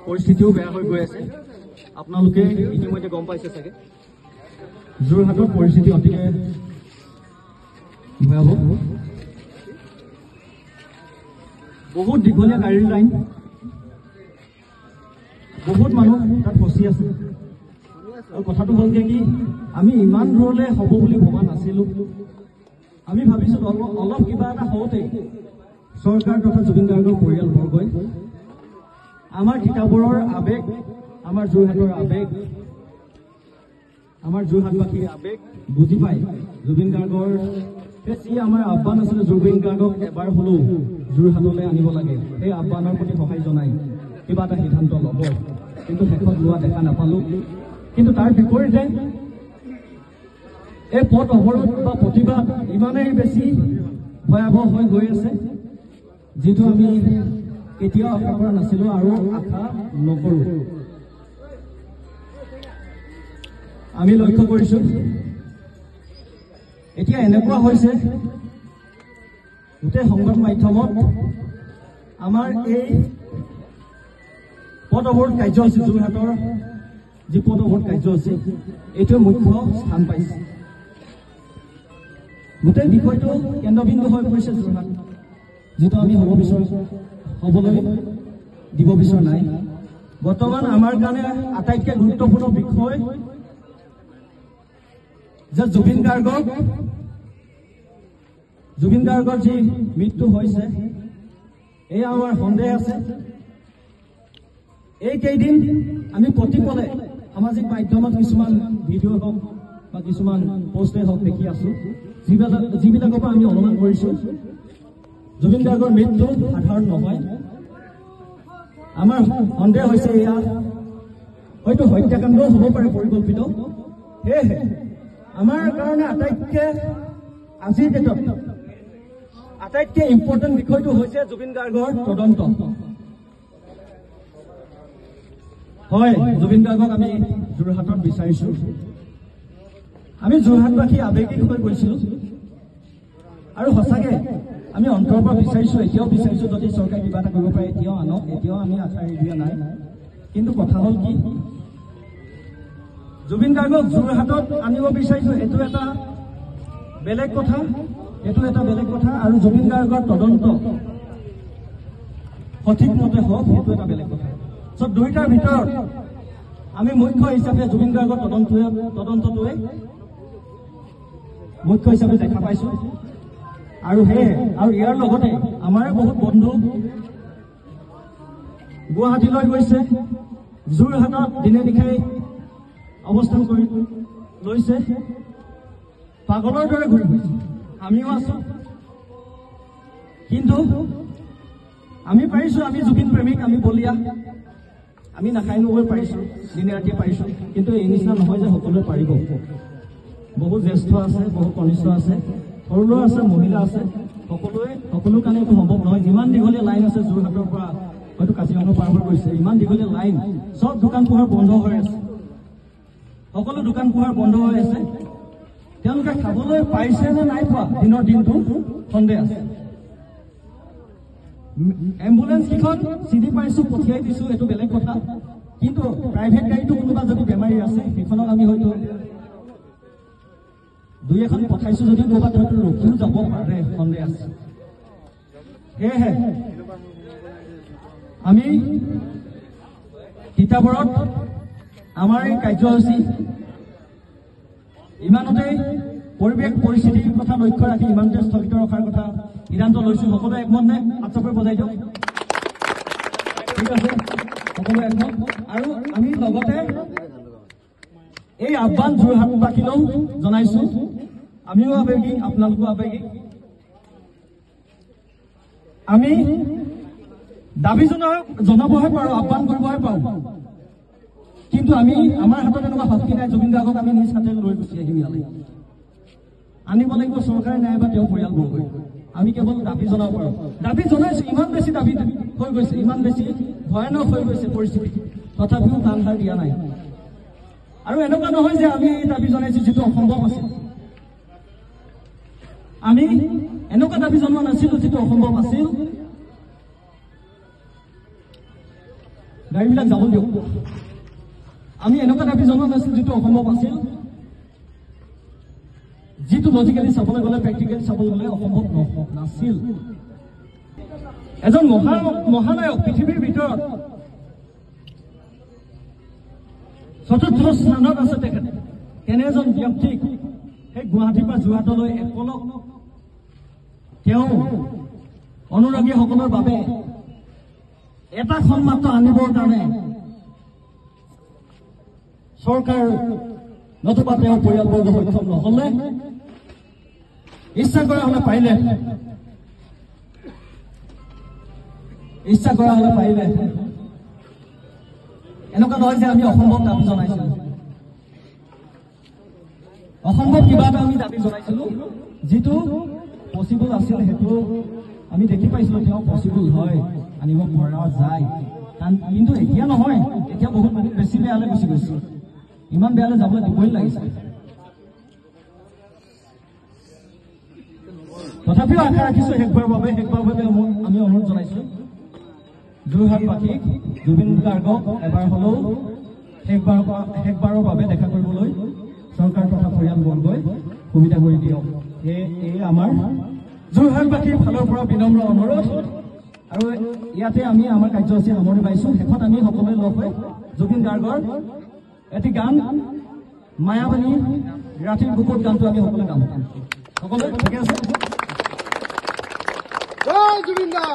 পৰিস্থিতিও বেয়া হৈ গৈ আছে আপোনালোকে ইতিমধ্যে গম পাইছে চাগে যোৰহাটৰ পৰিস্থিতি অতিকে ভয়াবহ বহুত দীঘলীয়া গাড়ীৰ লাইন বহুত মানুহ তাত ফচি আছে আৰু কথাটো হ'লগে কি আমি ইমান দূৰলৈ হ'ব বুলি ভবা নাছিলো আমি ভাবিছো অলপ কিবা এটা হওঁতে চৰকাৰ তথা জুবিন গাৰ্গৰ পৰিয়ালবৰ্গই আমাৰ কিতাপবোৰৰ আবেগ আমাৰ যোৰহাটৰ আবেগ আমাৰ যোৰহাটবাসীৰ আবেগ বুজি পায় জুবিন গাৰ্গৰ যি আমাৰ আহ্বান আছিলে জুবিন গাৰ্গক এবাৰ হ'লেও যোৰহাটলৈ আনিব লাগে সেই আহ্বানৰ প্ৰতি সহায় জনাই কিবা এটা সিদ্ধান্ত ল'ব কিন্তু শেষত লোৱা দেখা নাপালো কিন্তু তাৰ বিপৰীতে এই পথ অৱৰোধ বা প্ৰতিবাদ ইমানেই বেছি ভয়াৱহ হৈ গৈ আছে যিটো আমি কেতিয়াও আশা কৰা নাছিলো আৰু আশা নকৰো আমি লক্ষ্য কৰিছো এতিয়া এনেকুৱা হৈছে গোটেই সংবাদ মাধ্যমত আমাৰ এই পথ অৱৰোধ কাৰ্যসূচী যোৰহাটৰ যি পথ অৱৰোধ কাৰ্যসূচী এইটোৱে মুখ্য স্থান পাইছে গোটেই বিষয়টো কেন্দ্ৰবিন্দু হৈ পৰিছে যোৰহাট যিটো আমি হ'বলৈ দিব বিচৰা নাই বৰ্তমান আমাৰ কাৰণে আটাইতকৈ গুৰুত্বপূৰ্ণ বিষয় যে জুবিন গাৰ্গৰ যি মৃত্যু হৈছে এয়া আমাৰ সন্দেহ আছে এইকেইদিন আমি প্ৰতিপলে সামাজিক মাধ্যমত কিছুমান ভিডিঅ' হওক বা কিছুমান পোষ্টে হওক দেখি আছো যিবিলাকৰ পৰা আমি অনুমান কৰিছো জুবিন গাৰ্গৰ মৃত্যু সাধাৰণ নহয় আমাৰ সন্দেহ হৈছে এয়া হয়তো হত্যাকাণ্ডও হ'ব পাৰে পৰিকল্পিত সেয়েহে আমাৰ কাৰণে আজিৰ ডেটত আটাইতকৈ ইম্পৰ্টেণ্ট বিষয়টো হৈছে জুবিন গাৰ্গৰ তদন্ত হয় জুবিন গাৰ্গক আমি যোৰহাটত বিচাৰিছো আমি যোৰহাটবাসী আৱেগিক হৈ গৈছিলো আৰু সঁচাকে আমি অন্তৰৰ পৰা বিচাৰিছো এতিয়াও বিচাৰিছো যদি চৰকাৰে কিবা এটা কৰিব পাৰে এতিয়াও আনক এতিয়াও আমি আশা এৰি দিয়া নাই কিন্তু কথা হ'ল কি জুবিন গাৰ্গক যোৰহাটত আনিব বিচাৰিছো এইটো এটা বেলেগ কথা আৰু জুবিন গাৰ্গৰ তদন্ত সঠিক মতে হওক সেইটো এটা বেলেগ কথা সব দুইটাৰ ভিতৰত আমি মুখ্য হিচাপে জুবিন গাৰ্গৰ তদন্তটোৱে মুখ্য হিচাপে দেখা পাইছো আৰু ইয়াৰ লগতে আমাৰ বহুত বন্ধু গুৱাহাটীলৈ গৈছে যোৰহাটত দিনে নিশাই অৱস্থান কৰি লৈছে পাগলৰ দৰে ঘূৰি ফুৰিছে আমিও আছো কিন্তু আমি পাৰিছো আমি জুবিন প্ৰেমিক আমি বলিয়া আমি নাখাই নগৈ পাৰিছো দিনে ৰাতিয়ে পাৰিছো কিন্তু এই নিচিনা নহয় যে সকলোৱে পাৰিব বহু জ্যেষ্ঠ আছে বহু কনিষ্ঠ আছে সৰু ল'ৰা আছে মহিলা আছে সকলো কাৰণে এইটো সম্ভৱ নহয় যিমান দীঘলীয়া লাইন আছে যোৰহাটৰ পৰা হয়তো কাজিৰঙা পাৰ হৈ গৈছে ইমান দীঘলীয়া লাইন সব দোকান পোহাৰ বন্ধ হৈ আছে সকলো দোকান পোহাৰ বন্ধ হৈ আছে তেওঁলোকে খাবলৈ পাইছে নে নাই পোৱা দিনৰ দিনটো সন্দেহ আছে এম্বুলেন্স কেইখন চিনি পাইছো পঠিয়াই দিছো এইটো বেলেগ কথা কিন্তু প্ৰাইভেট গাড়ীটো কোনোবা যদি বেমাৰী আছে সেইখনক আমি হয়তো দুই এখন পঠাইছো যদি ক'ৰবাত হয়তো ৰখিও যাব পাৰে সন্দেহ আছে সেয়েহে আমি তিতাবৰত আমাৰ এই কাৰ্যসূচী ইমানতে পৰিৱেশ পৰিস্থিতিৰ কথা লক্ষ্য ৰাখি ইমানতে স্থগিত ৰখাৰ কথা সিদ্ধান্ত লৈছো সকলোৱে একমত নে হাতচাপৰি বজাই দিয়ক ঠিক আছে সকলোৱে একমত আৰু আমি লগতে এই আহ্বান যোৰহাটবাসীলৈও জনাইছো আমিও আৱেগিক আপোনালোকো আৱেগিক আমি দাবী জনাবহে পাৰো আহ্বান কৰিবহে পাৰো কিন্তু আমি আমাৰ হাতত এনেকুৱা শক্তি নাই জুবিন গাৰ্গক আমি নিজ হাতে লৈ গুচি আহিম ইয়ালৈ আনিব লাগিব চৰকাৰে নাই বা তেওঁ পৰিয়ালবৰ্গই আমি কেৱল দাবী জনাব পাৰো দাবী জনাইছো ইমান বেছি দাবী হৈ গৈছে ইমান বেছি ভয়ানক হৈ গৈছে পৰিস্থিতি তথাপিও কাণ সাৰ দিয়া নাই আৰু এনেকুৱা নহয় যে আমি এই দাবী জনাইছো যিটো অসম্ভৱ আছে আমি এনেকুৱা দাবী জনোৱা নাছিলো যিটো অসম্ভৱ আছিল গাড়ীবিলাক যাব দিয়ক আমি এনেকুৱা দাবী জনোৱা নাছিল যিটো অসম্ভৱ আছিল যিটো লজিকেলি চাবলৈ গ'লে প্ৰেক্টিকেলি চাবলৈ গ'লে অসম্ভৱ নাছিল এজন মহানায়ক পৃথিৱীৰ ভিতৰত চতুৰ্থ স্থানত আছে তেখেত তেনে এজন ব্যক্তিক সেই গুৱাহাটীৰ পৰা যোৰহাটলৈ একলক তেওঁ অনুৰাগীসকলৰ বাবে এটা খন মাত্ৰ আনিবৰ কাৰণে চৰকাৰ নতুবা তেওঁৰ পৰিয়ালবৰ্গ সক্ষম নহলে ইচ্ছা কৰা হলে পাৰিলে এনেকুৱা নহয় যে আমি অসম্ভৱ দাবী জনাইছিলো অসম্ভৱ কিবা এটা আমি দাবী জনাইছিলো যিটো পচিবল আছিল সেইটো আমি দেখি পাইছিলো তেওঁ পচিবল হয় আনিব পৰা যায় কিন্তু এতিয়া নহয় এতিয়া বহুত বেছি বেয়ালৈ গুচি গৈছে ইমান বেয়ালৈ যাবলৈ দিবই লাগিছে তথাপিও আশা ৰাখিছো শেষবাৰৰ বাবে আমি অনুৰোধ জনাইছো যোৰহাটবাসীক জুবিন গাৰ্গক এবাৰ হলেও শেষবাৰৰ বাবে দেখা কৰিবলৈ চৰকাৰ তথা পৰিয়ালবৰ্গই সুবিধা কৰি দিয়ক এই আমাৰ যোৰহাটবাসীৰ ফালৰ পৰা বিনম্ৰ অনুৰোধ আৰু ইয়াতে আমি আমাৰ কাৰ্যসূচী সামৰণি পাইছো শেষত আমি সকলোৱে লগ হৈ জুবিন গাৰ্গৰ এটি গান মায়াবানী ৰাতিৰ বুকুত গানটো আমি সকলোৱে গাম সকলোৱে ঠিকে আছে জয় জুবিন দা